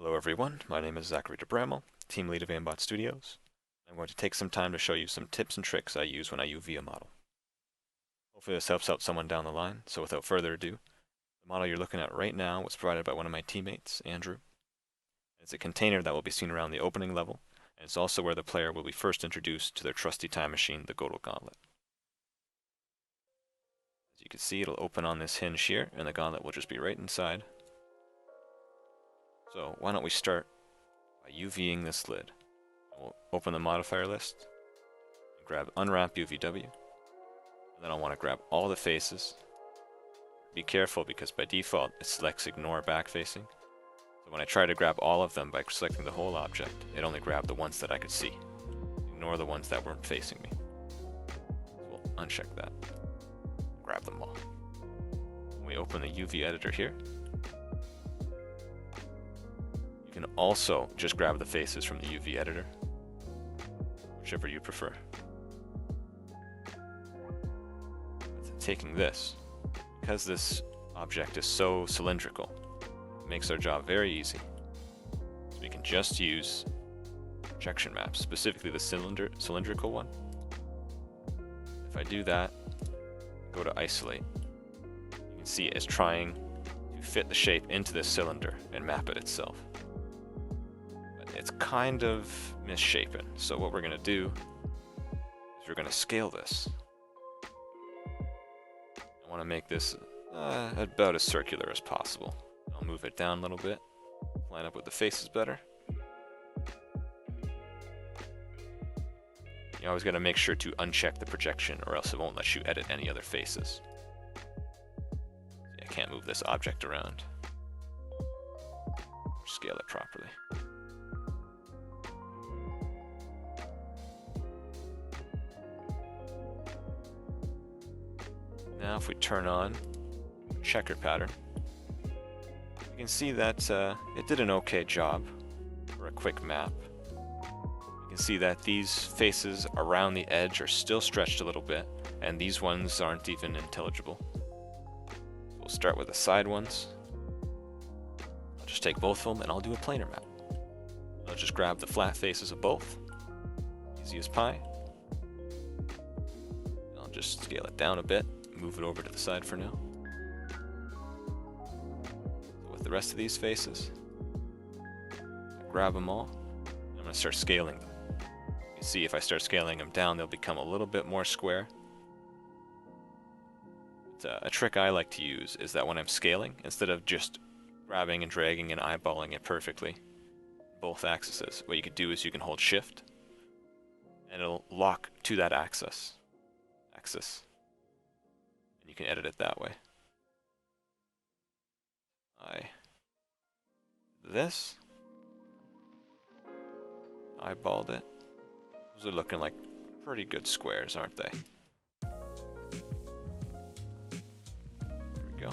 Hello everyone, my name is Zachary DeBramel, team lead of Aimbot Studios. I'm going to take some time to show you some tips and tricks I use when I UV a model. Hopefully this helps out someone down the line, so without further ado, the model you're looking at right now was provided by one of my teammates, Andrew. It's a container that will be seen around the opening level, and it's also where the player will be first introduced to their trusty time machine, the Godel Gauntlet. As you can see, it'll open on this hinge here, and the gauntlet will just be right inside. So why don't we start by UVing this lid. We'll open the modifier list, and grab Unwrap UVW, and then I'll want to grab all the faces. Be careful because by default it selects Ignore Back Facing. So when I try to grab all of them by selecting the whole object, it only grabbed the ones that I could see. Ignore the ones that weren't facing me. So we'll uncheck that. Grab them all. When we open the UV editor here, you can also just grab the faces from the UV editor, whichever you prefer. Taking this, because this object is so cylindrical, it makes our job very easy. So we can just use projection maps, specifically the cylindrical one. If I do that, go to isolate, you can see it's trying to fit the shape into this cylinder and map it itself. It's kind of misshapen, so what we're going to do is we're going to scale this. I want to make this about as circular as possible. I'll move it down a little bit, line up with the faces better. You always got to make sure to uncheck the projection or else it won't let you edit any other faces. See, I can't move this object around. Scale it properly. Now if we turn on checker pattern, you can see that it did an okay job for a quick map. You can see that these faces around the edge are still stretched a little bit, and these ones aren't even intelligible. We'll start with the side ones. I'll just take both of them and I'll do a planar map. I'll just grab the flat faces of both, easy as pie. I'll just scale it down a bit. Move it over to the side for now. So with the rest of these faces, grab them all, and I'm going to start scaling them. You see if I start scaling them down, they'll become a little bit more square. But, a trick I like to use is that when I'm scaling, instead of just grabbing and dragging and eyeballing it perfectly, both axes, what you could do is you can hold Shift, and it'll lock to that axis. You can edit it that way. This. Eyeballed it. Those are looking like pretty good squares, aren't they? There we go.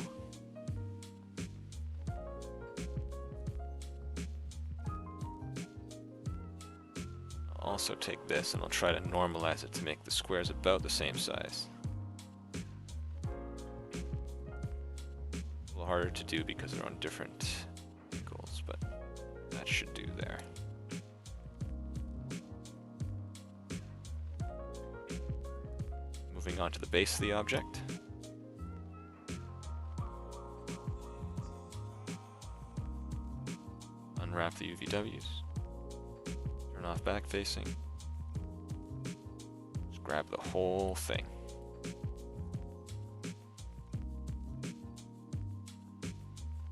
I'll also take this and I'll try to normalize it to make the squares about the same size. Harder to do because they're on different angles, but that should do there. Moving on to the base of the object. Unwrap the UVWs. Turn off back facing. Just grab the whole thing.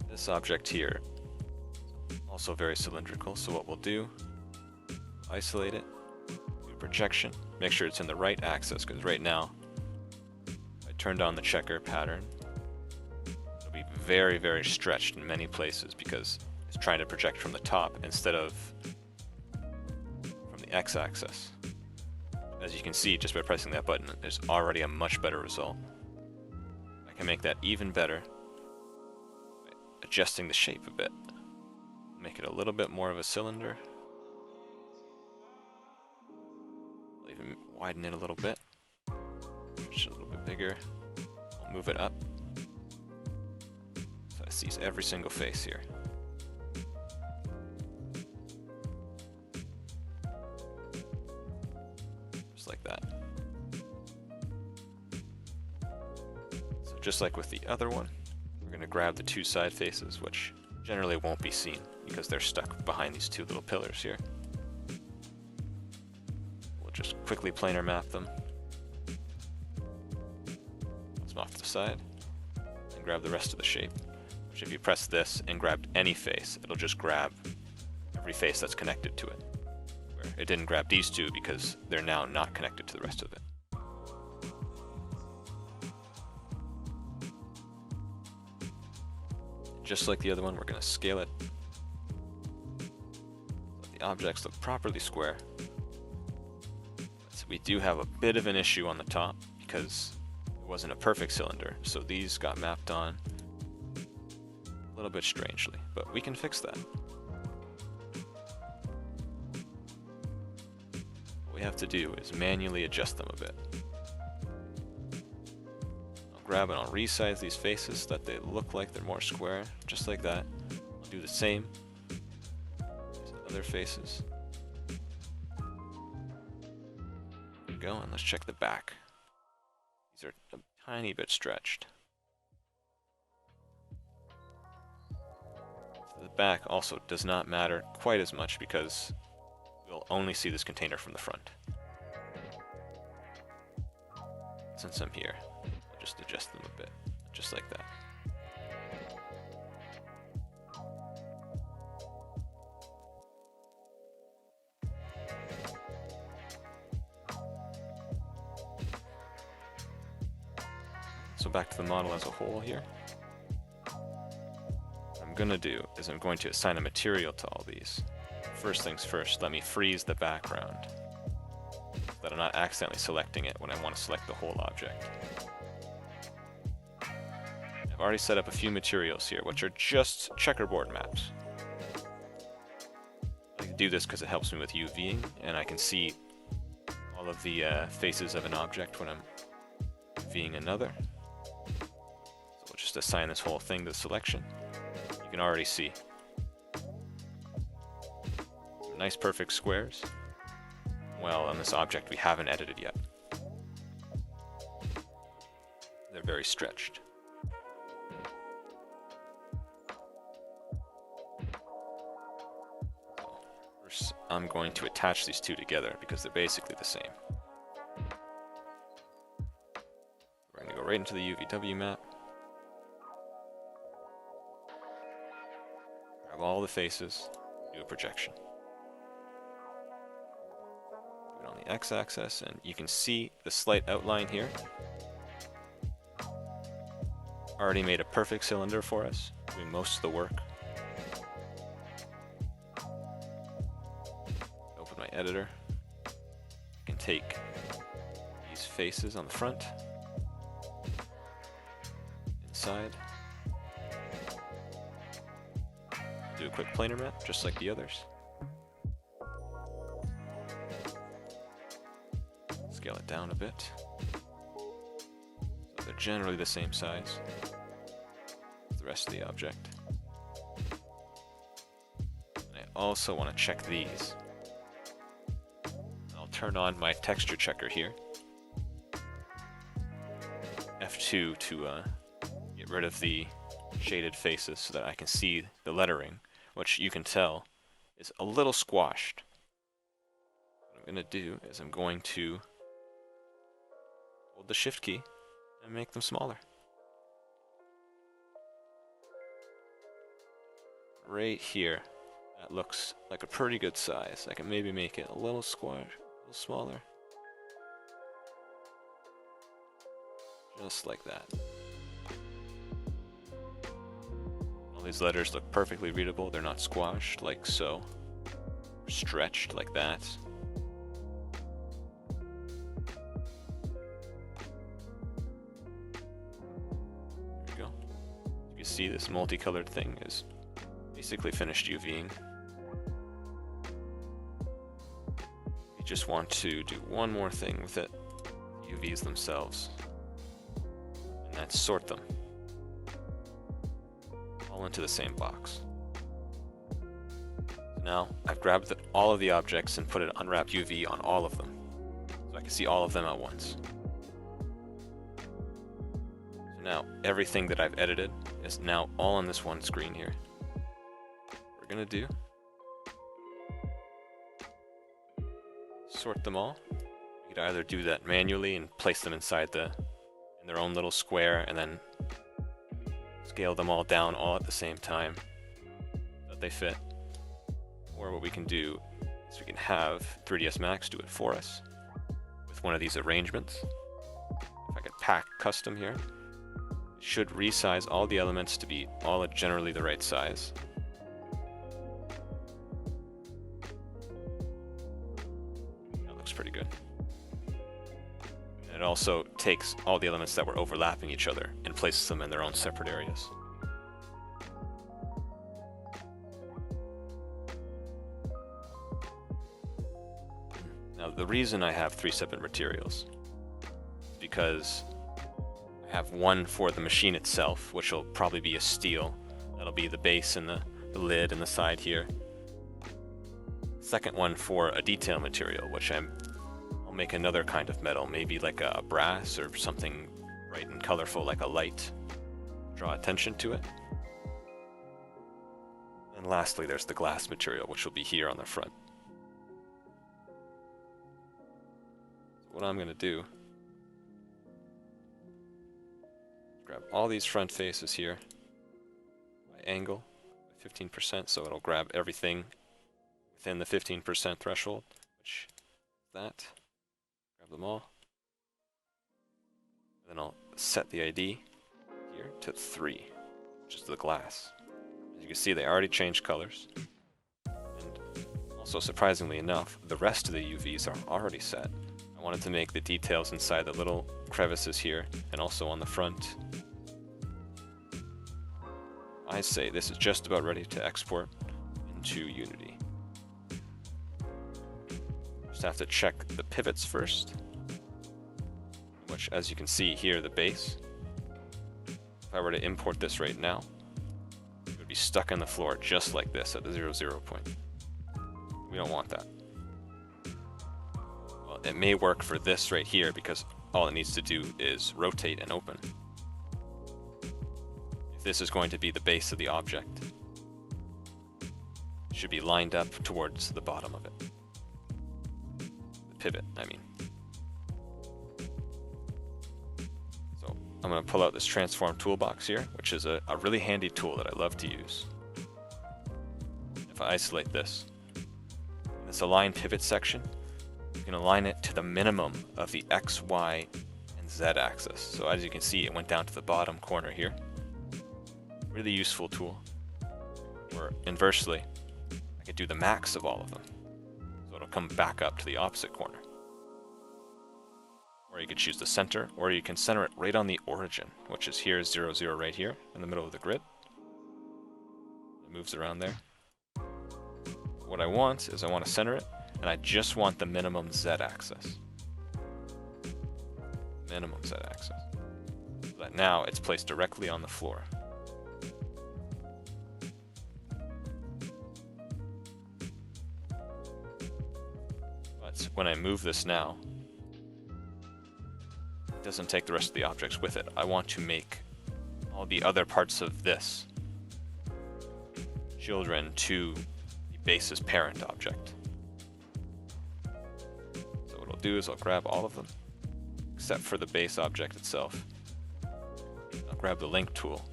This object here, also very cylindrical, so what we'll do, isolate it, do projection, make sure it's in the right axis, because right now, if I turned on the checker pattern, it'll be very, very stretched in many places because it's trying to project from the top instead of from the x-axis. As you can see, just by pressing that button, there's already a much better result. I can make that even better. Adjusting the shape a bit. Make it a little bit more of a cylinder. I'll even widen it a little bit. Just a little bit bigger. I'll move it up. So it sees every single face here. just like that. So just like with the other one, we're going to grab the two side faces, which generally won't be seen because they're stuck behind these two little pillars here. We'll just quickly planar map them. Let's off to the side and grab the rest of the shape. Which if you press this and grab any face, it'll just grab every face that's connected to it. Where it didn't grab these two because they're now not connected to the rest of it. Just like the other one, we're going to scale it. Let the objects look properly square. So we do have a bit of an issue on the top because it wasn't a perfect cylinder, so these got mapped on a little bit strangely, but we can fix that. What we have to do is manually adjust them a bit. Grab and I'll resize these faces so that they look like they're more square, just like that. I'll do the same. These other faces. There we go, and let's check the back. These are a tiny bit stretched. The back also does not matter quite as much because we'll only see this container from the front. Since I'm here, I'll just adjust them a bit, just like that. So back to the model as a whole here. What I'm going to do is I'm going to assign a material to all these. First things first, let me freeze the background so that I'm not accidentally selecting it when I want to select the whole object. I've already set up a few materials here, which are just checkerboard maps. I can do this because it helps me with UVing, and I can see all of the faces of an object when I'm UVing another. So we'll just assign this whole thing to the selection. You can already see some nice perfect squares. Well, on this object we haven't edited yet. They're very stretched. First, I'm going to attach these two together because they're basically the same. We're going to go right into the UVW map. Grab all the faces, do a projection. Do it on the x-axis, and you can see the slight outline here. Already made a perfect cylinder for us, doing most of the work. Open my editor. I can take these faces on the front, inside. Do a quick planar map, just like the others. Scale it down a bit. So they're generally the same size as the rest of the object. And I also want to check these. I'll turn on my texture checker here. F2 to get rid of the shaded faces so that I can see the lettering, which you can tell is a little squashed. What I'm going to do is I'm going to hold the shift key and make them smaller. Right here, that looks like a pretty good size. I can maybe make it a little square, a little smaller. Just like that. All these letters look perfectly readable. They're not squashed like so, or stretched like that. There we go. You can see this multicolored thing is basically finished UVing. You just want to do one more thing with it, UVs themselves, and that's sort them all into the same box. Now I've grabbed all of the objects and put an unwrapped UV on all of them. So I I can see all of them at once. So now everything that I've edited is now all on this one screen here. What we're gonna do, sort them all. You could either do that manually and place them inside in their own little square, and then scale them all down all at the same time so that they fit. Or what we can do is we can have 3ds Max do it for us with one of these arrangements. If I could pack custom here, it should resize all the elements to be all at generally the right size. That looks pretty good. And it also takes all the elements that were overlapping each other and places them in their own separate areas. Now, the reason I have 3 separate materials is because I have one for the machine itself, which will probably be a steel. That'll be the base and the lid and the side here. Second one for a detail material, which I'll make another kind of metal, maybe like a brass or something bright and colorful like a light. Draw attention to it. And lastly, there's the glass material, which will be here on the front. What I'm going to do, grab all these front faces here by angle, by 15%, so it'll grab everything within the 15% threshold, which is that. Grab them all. And then I'll set the ID here to 3, which is the glass. As you can see, they already changed colors. And also, surprisingly enough, the rest of the UVs are already set. I wanted to make the details inside the little crevices here and also on the front. I say this is just about ready to export into Unity. Just have to check the pivots first, which, as you can see here, the base. If I were to import this right now, it would be stuck in the floor just like this at the 0, 0 point. We don't want that. It may work for this right here because all it needs to do is rotate and open. If this is going to be the base of the object, it should be lined up towards the bottom of it. The pivot, I mean. So I'm going to pull out this transform toolbox here, which is a really handy tool that I love to use. If I isolate this, this align pivot section, you can align it to the minimum of the X, Y, and Z axis. So as you can see, it went down to the bottom corner here. Really useful tool. Or inversely, I could do the max of all of them. So it'll come back up to the opposite corner. Or you could choose the center, or you can center it right on the origin, which is here, 0, 0 right here, in the middle of the grid. It moves around there. What I want is I want to center it, and I just want the minimum Z-axis. Minimum Z-axis. So that now it's placed directly on the floor. But when I move this now, it doesn't take the rest of the objects with it. I want to make all the other parts of this children to the base's parent object. Do is I'll grab all of them except for the base object itself. I'll grab the link tool,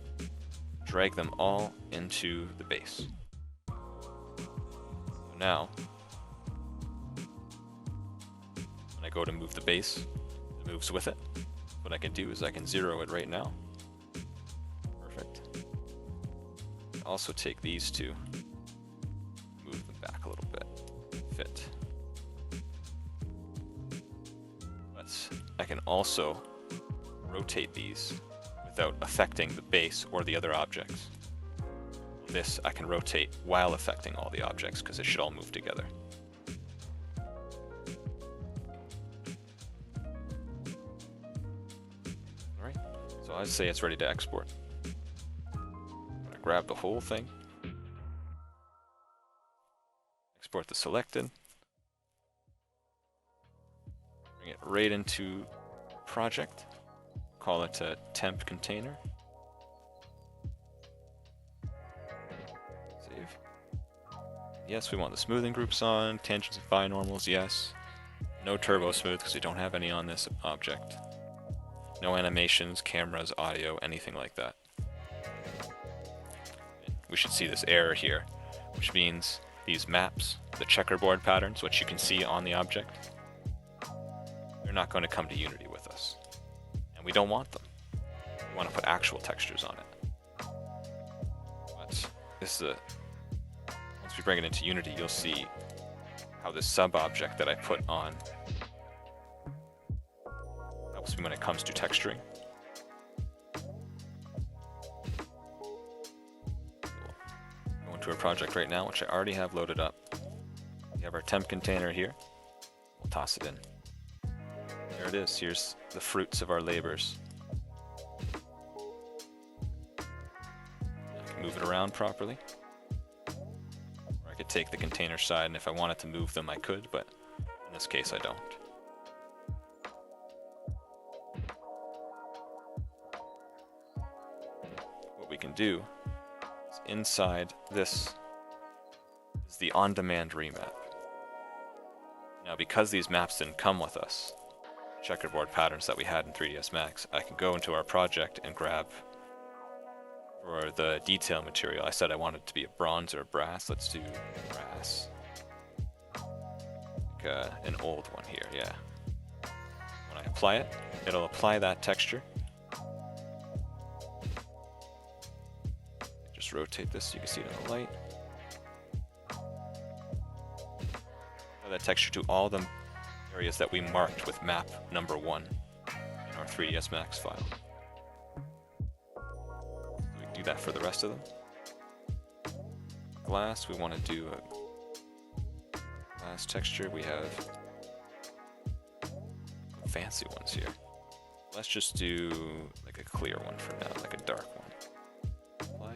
drag them all into the base. So now when I go to move the base, it moves with it. What I can do is I can 0 it right now. Perfect. Also take these two, move them back a little bit, fit. I can also rotate these without affecting the base or the other objects. This I can rotate while affecting all the objects because it should all move together. Alright, so I'd say it's ready to export. I'm going to grab the whole thing, export the selected, Bring it right into project. Call it a temp container. Save. Yes, we want the smoothing groups on, tangents and binormals, yes. No turbo smooth because we don't have any on this object. No animations, cameras, audio, anything like that. We should see this error here, which means these maps, the checkerboard patterns, which you can see on the object, they're not going to come to Unity with us. And we don't want them. We want to put actual textures on it. But this is once we bring it into Unity, you'll see how this sub-object that I put on helps me when it comes to texturing. Go into our project right now, which I already have loaded up. We have our temp container here. We'll toss it in. There it is. Here's the fruits of our labors. I can move it around properly. Or I could take the container side, and if I wanted to move them, I could, but in this case, I don't. What we can do is inside this is the on-demand remap. Now, because these maps didn't come with us, checkerboard patterns that we had in 3ds Max, I can go into our project and grab for the detail material. I said I wanted it to be a bronze or a brass. Let's do brass. Like an old one here, yeah. When I apply it, it'll apply that texture. Just rotate this so you can see it in the light. Apply that texture to all the areas that we marked with map number 1 in our 3ds Max file. So we can do that for the rest of them. Glass, we want to do a glass texture. We have some fancy ones here. Let's just do like a clear one for now, like a dark one. Apply.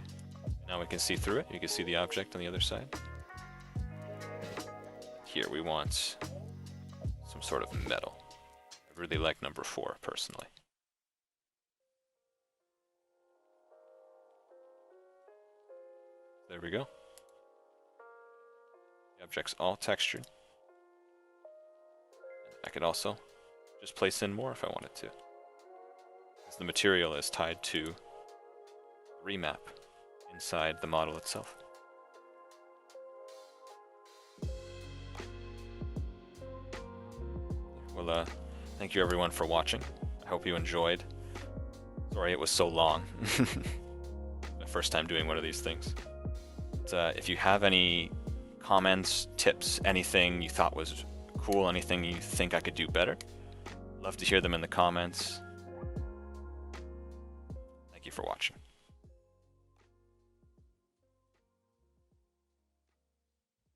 Now we can see through it. You can see the object on the other side. Here we want some sort of metal. I really like number 4 personally. There we go. The object's all textured. I could also just place in more if I wanted to, because the material is tied to the remap inside the model itself. Well, thank you everyone for watching. I hope you enjoyed. Sorry it was so long. My first time doing one of these things. But, if you have any comments, tips, anything you thought was cool, anything you think I could do better, love to hear them in the comments. Thank you for watching.